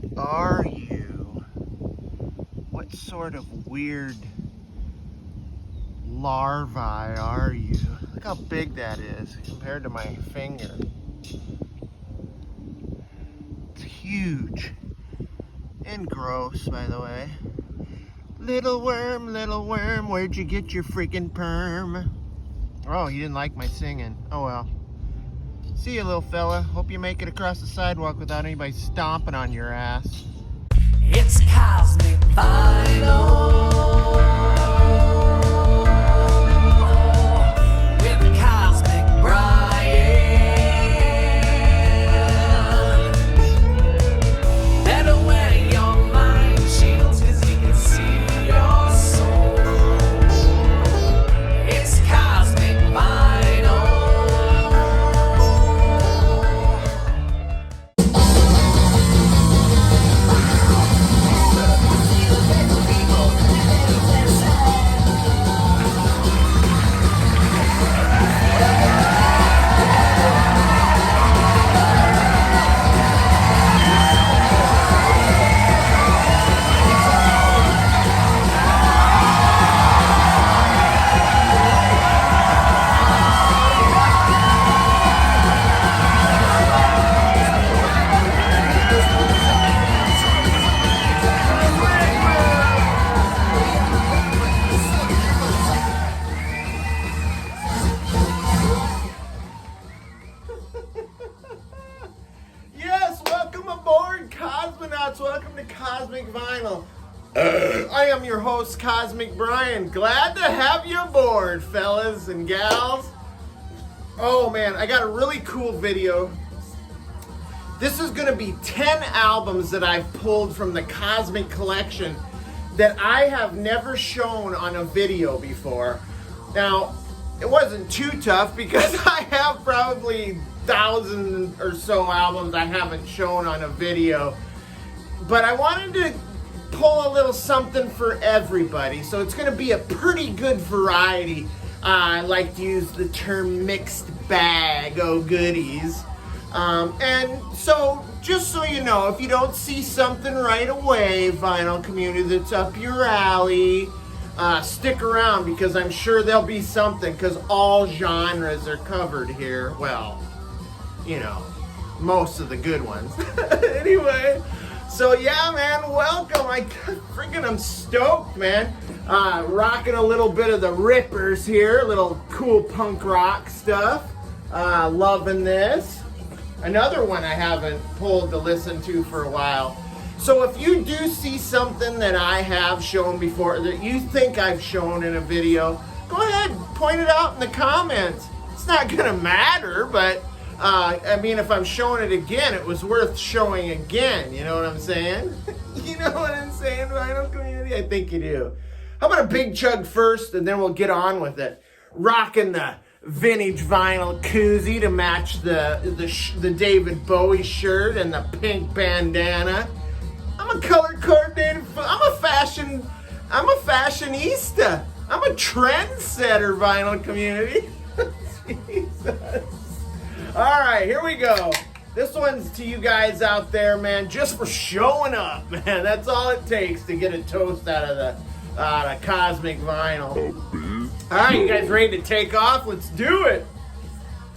What are you? What sort of weird larvae are you? Look how big that is compared to my finger. It's huge. And gross, by the way. Little worm, where'd you get your freaking perm? Oh, you didn't like my singing. Oh well. See you, little fella. Hope you make it across the sidewalk without anybody stomping on your ass. It's Cosmic Vinyl with Cosmic Brian. Better wear your mind shields 'cause you can see your soul. It's Cosmic Vinyl. Yes, welcome aboard, Cosmonauts. Welcome to Cosmic Vinyl. I am your host, Cosmic Brian. Glad to have you aboard, fellas and gals. Oh man, I got a really cool video. This is gonna be 10 albums that I've pulled from the Cosmic Collection that I have never shown on a video before. Now, it wasn't too tough because I have probably 1,000 or so albums I haven't shown on a video. But I wanted to pull a little something for everybody. So it's going to be a pretty good variety. I like to use the term mixed bag, oh goodies. And so, just so you know, if you don't see something right away, vinyl community, that's up your alley, stick around because I'm sure there'll be something because all genres are covered here. Well, you know, most of the good ones. Anyway, so yeah, man, welcome. I'm stoked, man. Rocking a little bit of the Rippers here, a little cool punk rock stuff. Loving this. Another one I haven't pulled to listen to for a while. So if you do see something that I have shown before that you think I've shown in a video, go ahead, point it out in the comments. It's not gonna matter, but I mean, if I'm showing it again, it was worth showing again. You know what I'm saying? You know what I'm saying, vinyl community? I think you do. How about a big chug first, and then we'll get on with it. Rocking the vintage vinyl koozie to match the David Bowie shirt and the pink bandana. I'm a color coordinated. I'm a fashionista. I'm a trendsetter, vinyl community. Jesus. All right, here we go. This one's to you guys out there, man, just for showing up, man. That's all it takes to get a toast out of the Cosmic Vinyl. All right, you guys ready to take off? Let's do it.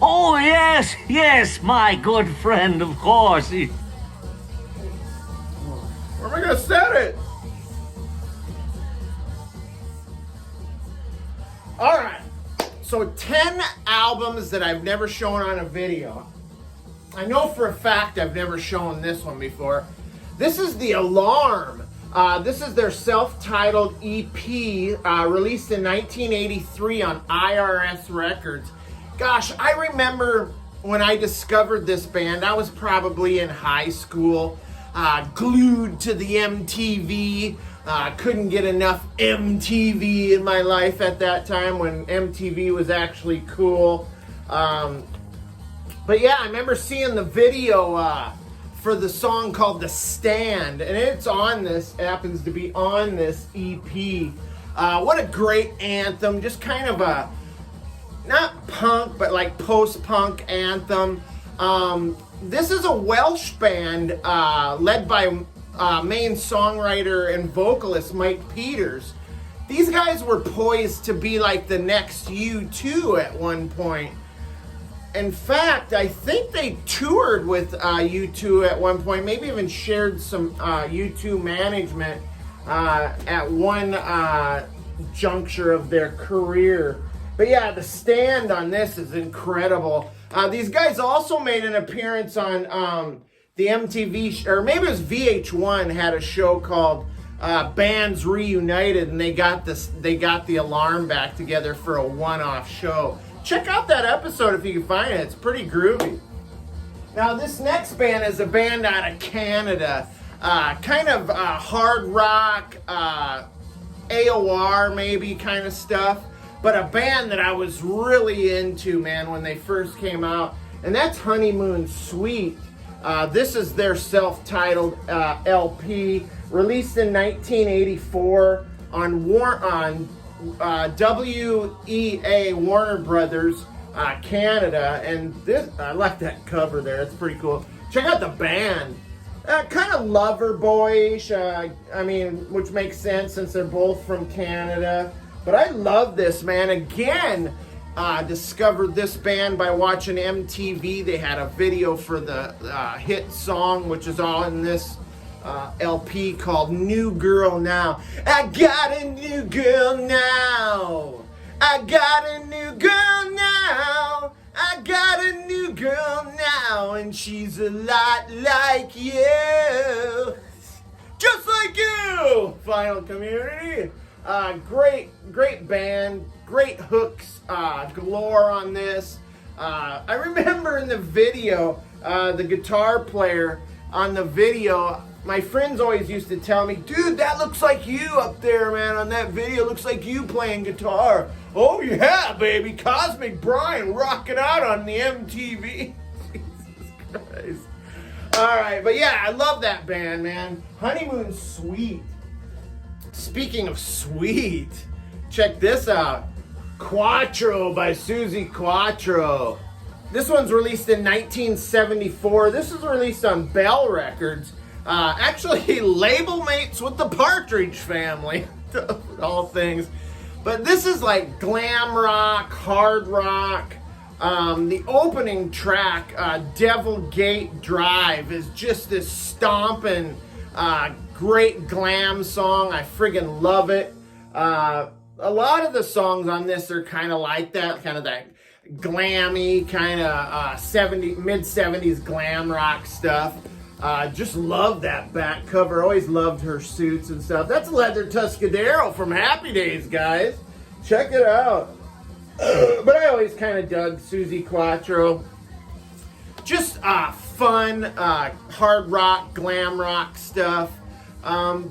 Oh, yes, my good friend, of course. Where am I gonna set it? All right. So 10 albums that I've never shown on a video. I know for a fact I've never shown this one before. This is The Alarm. This is their self-titled EP, released in 1983 on IRS Records. Gosh, I remember when I discovered this band, I was probably in high school, glued to the MTV. Couldn't get enough MTV in my life at that time when MTV was actually cool. But yeah, I remember seeing the video for the song called The Stand, and it happens to be on this EP. What a great anthem, just kind of a, not punk, but like post-punk anthem. this is a Welsh band led by main songwriter and vocalist Mike Peters. These guys were poised to be like the next U2 at one point. In fact, I think they toured with U2 at one point, maybe even shared some U2 management at one juncture of their career. But yeah, the stand on this is incredible. These guys also made an appearance on the MTV, or maybe it was VH1, had a show called Bands Reunited, and they got the alarm back together for a one-off show. Check out that episode if you can find it. It's pretty groovy. Now, this next band is a band out of Canada. Kind of hard rock, AOR maybe kind of stuff. But a band that I was really into, man, when they first came out. And that's HONEYMOON Suite. This is their self-titled LP, released in 1984 on WEA Warner Brothers Canada. And this, I like that cover there. It's pretty cool. Check out the band. Kind of lover boyish. I mean, which makes sense since they're both from Canada. But I love this, man. Again, discovered this band by watching MTV. They had a video for the hit song, which is all in this LP called New Girl Now. I got a new girl now. I got a new girl now. I got a new girl now. And she's a lot like you. Just like you. Final Community. Great band. Great hooks galore on this. I remember in the video, the guitar player on the video, my friends always used to tell me, dude, that looks like you up there, man, on that video. Looks like you playing guitar. Oh, yeah, baby. Cosmic Brian rocking out on the MTV. Jesus Christ. All right, but yeah, I love that band, man. HONEYMOON Suite. Speaking of sweet, check this out. QUATRO by SUZI QUATRO. This one's released in 1974. This is released on Bell Records. Actually, label mates with the Partridge Family, all things. But this is like glam rock, hard rock. The opening track, Devil Gate Drive, is just this stomping, great glam song. I friggin' love it. A lot of the songs on this are kind of like that, kind of that glammy, kind of mid-70s glam rock stuff. Just love that back cover. Always loved her suits and stuff. That's Leather Tuscadero from Happy Days, guys. Check it out. But I always kind of dug SUZI QUATRO. Just fun, hard rock, glam rock stuff.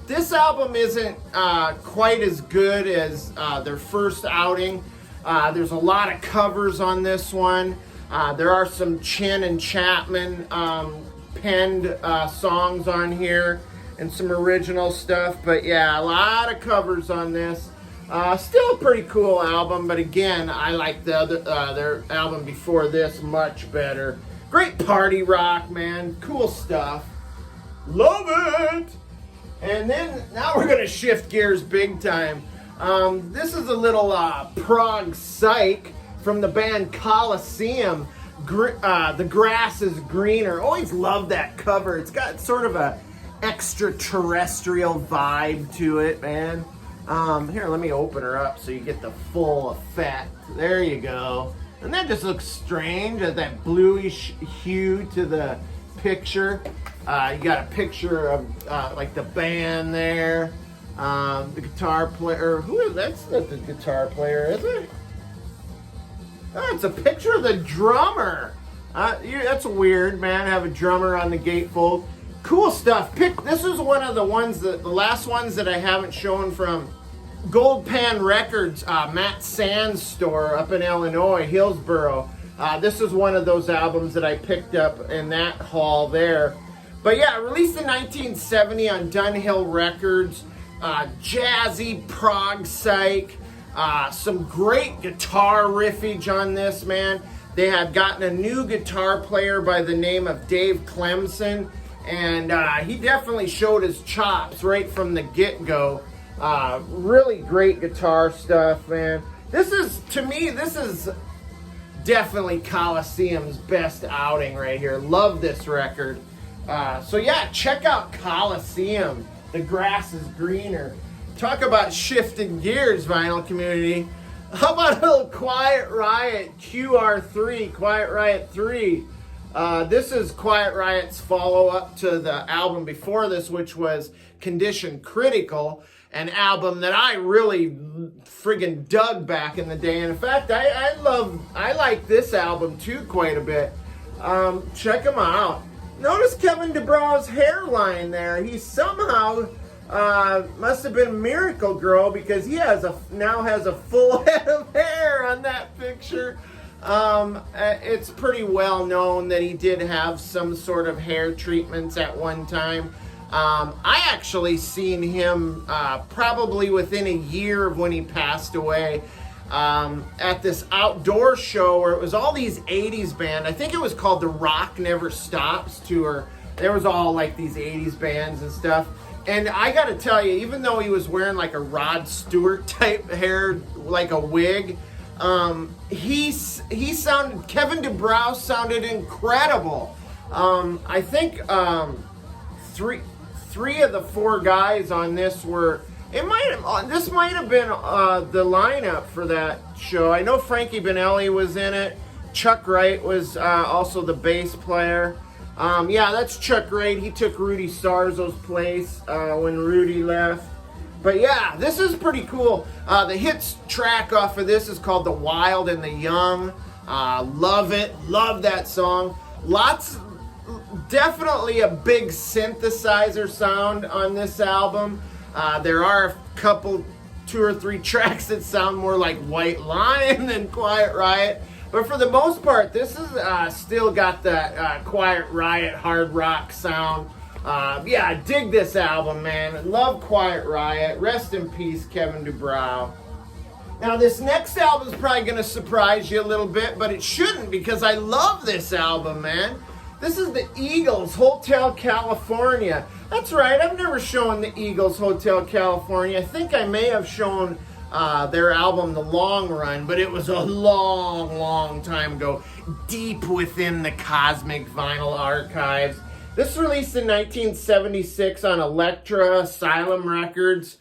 This album isn't quite as good as their first outing. There's a lot of covers on this one. There are some Chin and Chapman penned songs on here and some original stuff. But yeah, a lot of covers on this. Still a pretty cool album, but again, I like the other their album before this much better. Great party rock, man. Cool stuff. Love it! And then, now we're going to shift gears big time. This is a little prog psych from the band Colosseum. The Grass is Greener. Always love that cover. It's got sort of a extraterrestrial vibe to it, man. Here, let me open her up so you get the full effect. There you go. And that just looks strange as that bluish hue to the picture. You got a picture of like the band there. The guitar player. Who is that? That's not the guitar player, is it? Oh, it's a picture of the drummer. That's weird, man. Have a drummer on the gatefold. Cool stuff. This is one of the last ones that I haven't shown from Gold Pan Records, Matt Sand's store up in Illinois, Hillsboro. This is one of those albums that I picked up in that haul there. But yeah, released in 1970 on Dunhill Records. Jazzy prog psych. Some great guitar riffage on this, man. They had gotten a new guitar player by the name of Dave Clemson, and he definitely showed his chops right from the get-go. Really great guitar stuff, man. This is, to me, this is definitely Colosseum's best outing right here. Love this record. So yeah, check out Colosseum. The grass is greener. Talk about shifting gears, vinyl community. How about a little Quiet Riot QR3, Quiet Riot 3. This is Quiet Riot's follow-up to the album before this, which was Condition Critical, an album that I really friggin' dug back in the day. And in fact, I like this album too quite a bit. Check them out. Notice Kevin DuBrow's hairline there. He somehow must have been Miracle Grow, because he now has a full head of hair on that picture. It's pretty well known that he did have some sort of hair treatments at one time. I actually seen him probably within a year of when he passed away at this outdoor show where it was all these 80s band. I think it was called the Rock Never Stops tour. There was all like these 80s bands and stuff. And I gotta tell you, even though he was wearing like a Rod Stewart type hair, like a wig, Kevin DuBrow sounded incredible. I think three of the four guys on this were, this might have been the lineup for that show. I know Frankie Benelli was in it. Chuck Wright was also the bass player. Yeah, that's Chuck Wright. He took Rudy Sarzo's place when Rudy left. But yeah, this is pretty cool. The hits track off of this is called The Wild and the Young. Love it. Love that song. Definitely a big synthesizer sound on this album. There are a couple, 2 or 3 tracks that sound more like White Lion than Quiet Riot. But for the most part, this is still got that Quiet Riot hard rock sound. Yeah, I dig this album, man. Love Quiet Riot. Rest in peace, Kevin DuBrow. Now, this next album is probably going to surprise you a little bit, but it shouldn't, because I love this album, man. This is the Eagles, Hotel California. That's right, I've never shown the Eagles, Hotel California. I think I may have shown their album The Long Run, but it was a long, long time ago, deep within the cosmic vinyl archives. This was released in 1976 on Elektra, Asylum Records.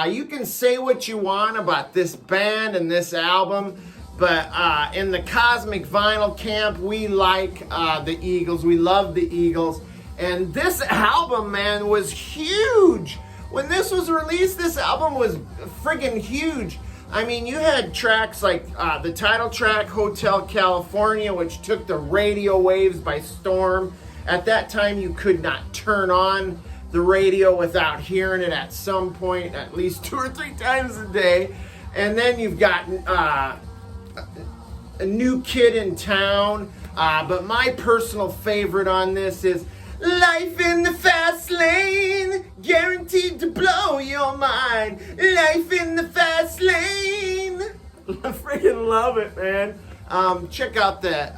You can say what you want about this band and this album, but in the cosmic vinyl camp, we like the Eagles. We love the Eagles. And this album, man, was huge. When this was released, this album was friggin' huge. I mean, you had tracks like the title track, Hotel California, which took the radio waves by storm. At that time, you could not turn on the radio without hearing it at some point, at least 2 or 3 times a day. And then you've got A New Kid in Town. But my personal favorite on this is Life in the Fast Lane, guaranteed to blow your mind. Life in the Fast Lane. I freaking love it, man. Check out the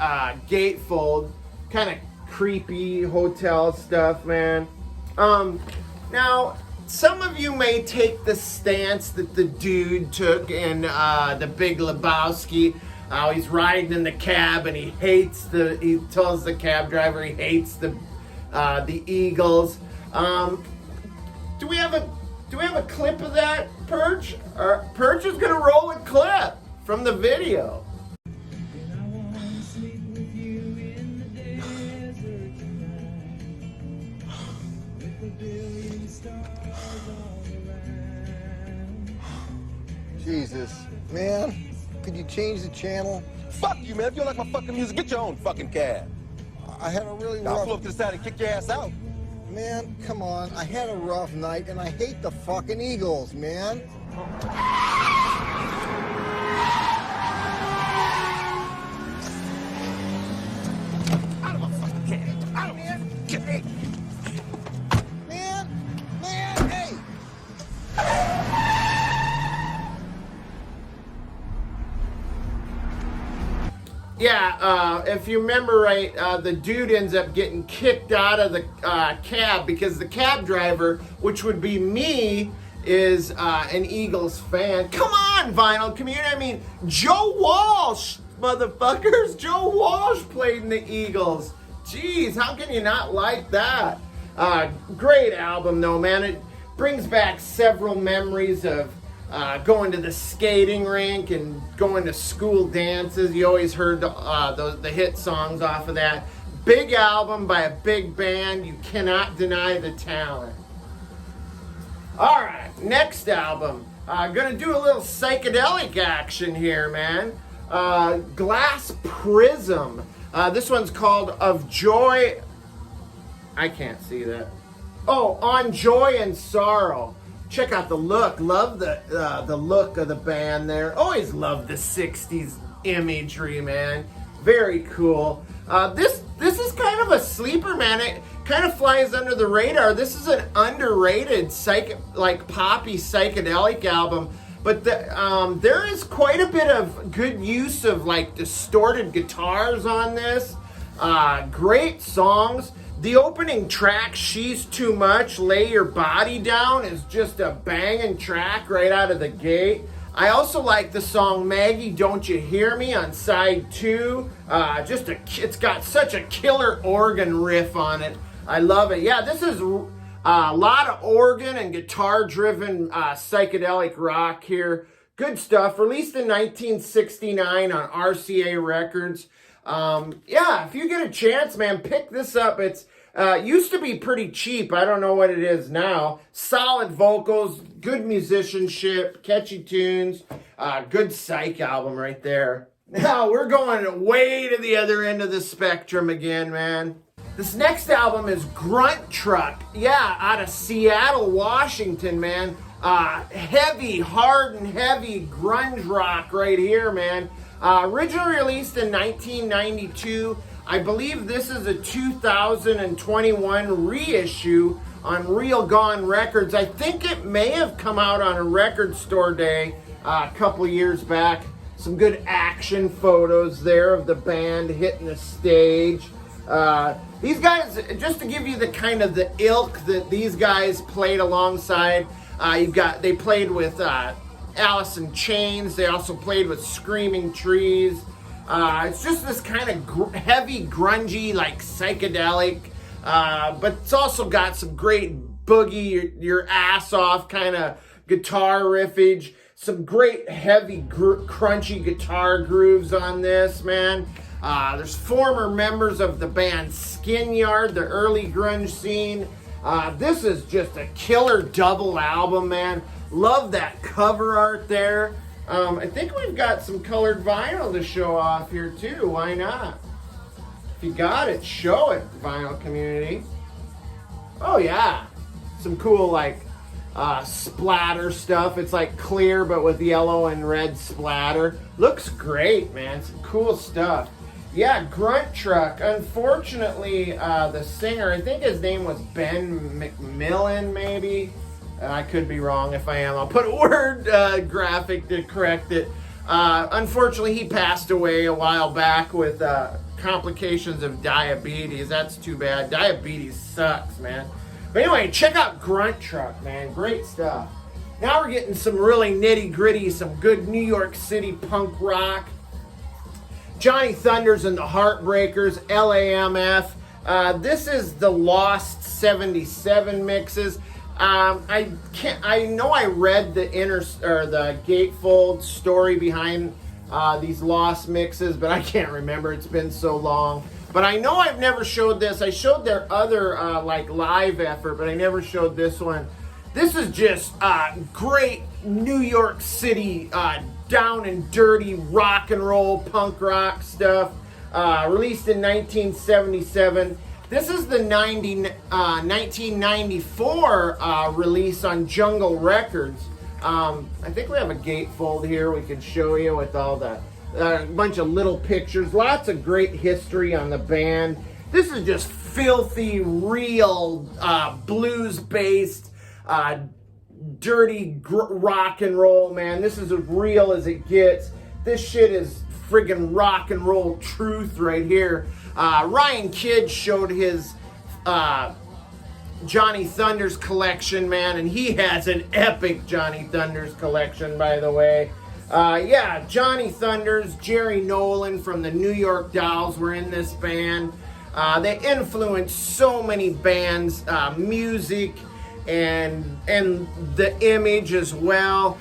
gatefold. Kind of creepy hotel stuff, man. Now, some of you may take the stance that the dude took in The Big Lebowski. He's riding in the cab and he tells the cab driver he hates the Eagles. Do we have a clip of that, Perch? Perch is gonna roll a clip from the video. Jesus, man, could you change the channel? Fuck you, man. If you don't like my fucking music, get your own fucking cab. I had a really I'll rough... pull up to the side and kick your ass out. Man, come on. I had a rough night, and I hate the fucking Eagles, man. Out of my fucking cab. Out of here. Get me. Man, hey! Yeah, if you remember right, the dude ends up getting kicked out of the cab because the cab driver, which would be me, is an Eagles fan. Come on, vinyl community. I mean, Joe Walsh, motherfuckers. Joe Walsh played in the Eagles. Jeez, how can you not like that? Great album, though, man. It brings back several memories of going to the skating rink and going to school dances. You always heard the hit songs off of that. Big album by a big band. You cannot deny the talent. All right, next album. Gonna do a little psychedelic action here, man. Glass Prism. This one's called Of Joy. I can't see that. Oh, On Joy and Sorrow. Check out the look. Love the look of the band there. Always loved the 60s imagery, man. Very cool. This is kind of a sleeper, man. It kind of flies under the radar. This is an underrated poppy psychedelic album, but there is quite a bit of good use of like distorted guitars on this. Great songs. The opening track, She's Too Much, Lay Your Body Down, is just a banging track right out of the gate. I also like the song Maggie, Don't You Hear Me on side 2. It's got such a killer organ riff on it. I love it. Yeah, this is a lot of organ and guitar-driven psychedelic rock here. Good stuff. Released in 1969 on RCA Records. Yeah, if you get a chance, man, pick this up. It's used to be pretty cheap. I don't know what it is now. Solid vocals, good musicianship, catchy tunes, good psych album right there. Now we're going way to the other end of the spectrum again, man. This next album is GRUNTRUCK. Yeah, out of Seattle, Washington, man. Heavy, hard and heavy grunge rock right here, man. Originally released in 1992. I believe this is a 2021 reissue on Real Gone Records. I think it may have come out on a record store day a couple years back. Some good action photos there of the band hitting the stage. These guys, just to give you the kind of the ilk that these guys played alongside, they played with Alice in Chains. They also played with Screaming Trees. It's just this kind of heavy, grungy, like psychedelic, but it's also got some great boogie, your ass off kind of guitar riffage. Some great heavy, crunchy guitar grooves on this, man. There's former members of the band Skin Yard, the early grunge scene. This is just a killer double album, man. Love that cover art there. I think we've got some colored vinyl to show off here too. Why not? If you got it, show it, vinyl community. Oh yeah. Some cool like splatter stuff. It's like clear but with yellow and red splatter. Looks great, man. Some cool stuff. Yeah, GRUNTRUCK. Unfortunately, the singer, I think his name was Ben McMillan, maybe. I could be wrong. If I am, I'll put a word graphic to correct it. Unfortunately, he passed away a while back with complications of diabetes. That's too bad. Diabetes sucks, man. But anyway, check out GRUNTRUCK, man. Great stuff. Now we're getting some really nitty-gritty, some good New York City punk rock. Johnny Thunders and the Heartbreakers, LAMF. This is the Lost 77 mixes. I know I read the the gatefold story behind these Lost mixes, but I can't remember. It's been so long. But I know I've never showed this. I showed their other like live effort, but I never showed this one. This is just great New York City down and dirty rock and roll punk rock stuff. Released in 1977. This is the 1994 release on Jungle Records. I think we have a gatefold here we can show you with all the bunch of little pictures. Lots of great history on the band. This is just filthy, real, blues-based, dirty rock and roll, man. This is as real as it gets. This shit is friggin' rock and roll truth right here. Ryan Kidd showed his Johnny Thunders collection, man, and he has an epic Johnny Thunders collection, by the way. Yeah, Johnny Thunders, Jerry Nolan from the New York Dolls were in this band. They influenced so many bands, music, and the image as well.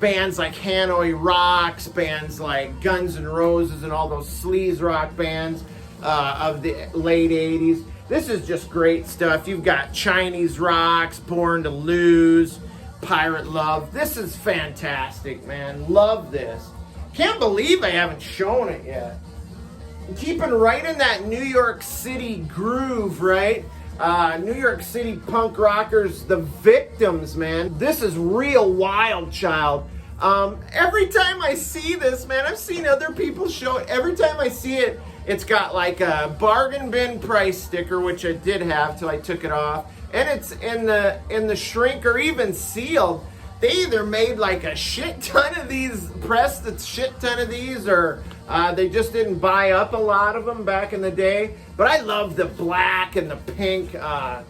Bands like Hanoi Rocks, bands like Guns N' Roses, and all those sleaze rock bands of the late 80s. This is just great stuff. You've got Chinese Rocks, Born to Lose, Pirate Love. This is fantastic, man. Love this. Can't believe I haven't shown it yet. Keeping right in that New York City groove, right? New York City punk rockers, The Victims, man. This is real Wild Child. Every time I see this, man, I've seen other people show it. Every time I see it, it's got like a bargain bin price sticker, which I did have till I took it off. And it's in the shrink or even sealed. They either made like a shit ton of these, pressed a shit ton of these, or they just didn't buy up a lot of them back in the day. But I love the black and the pink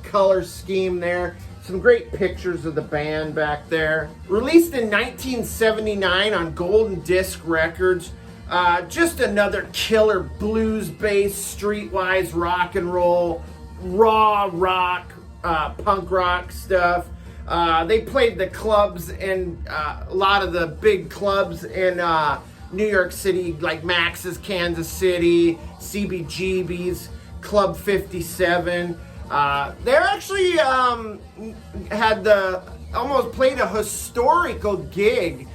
color scheme there. Some great pictures of the band back there. Released in 1979 on Golden Disc Records. Just another killer blues-based, streetwise rock and roll, raw rock, punk rock stuff. They played the clubs and a lot of the big clubs in New York City, like Max's Kansas City, CBGB's, Club 57. They actually had almost played a historical gig.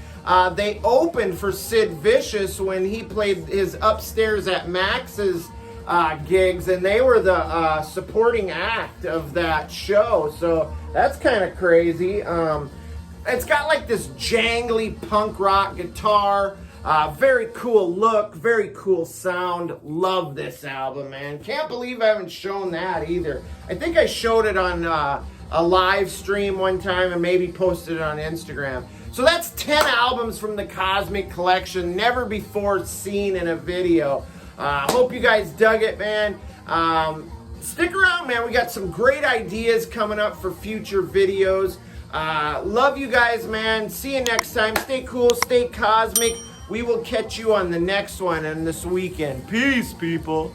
They opened for Sid Vicious when he played his Upstairs at Max's gigs, and they were the supporting act of that show. So that's kind of crazy. It's got like this jangly punk rock guitar. Very cool look, very cool sound. Love this album, man. Can't believe I haven't shown that either. I think I showed it on a live stream one time and maybe posted it on Instagram. So that's 10 albums from the Cosmic Collection, never before seen in a video. Hope you guys dug it, man. Stick around, man. We got some great ideas coming up for future videos. Love you guys, man. See you next time. Stay cool, stay cosmic. We will catch you on the next one and this weekend. Peace, people.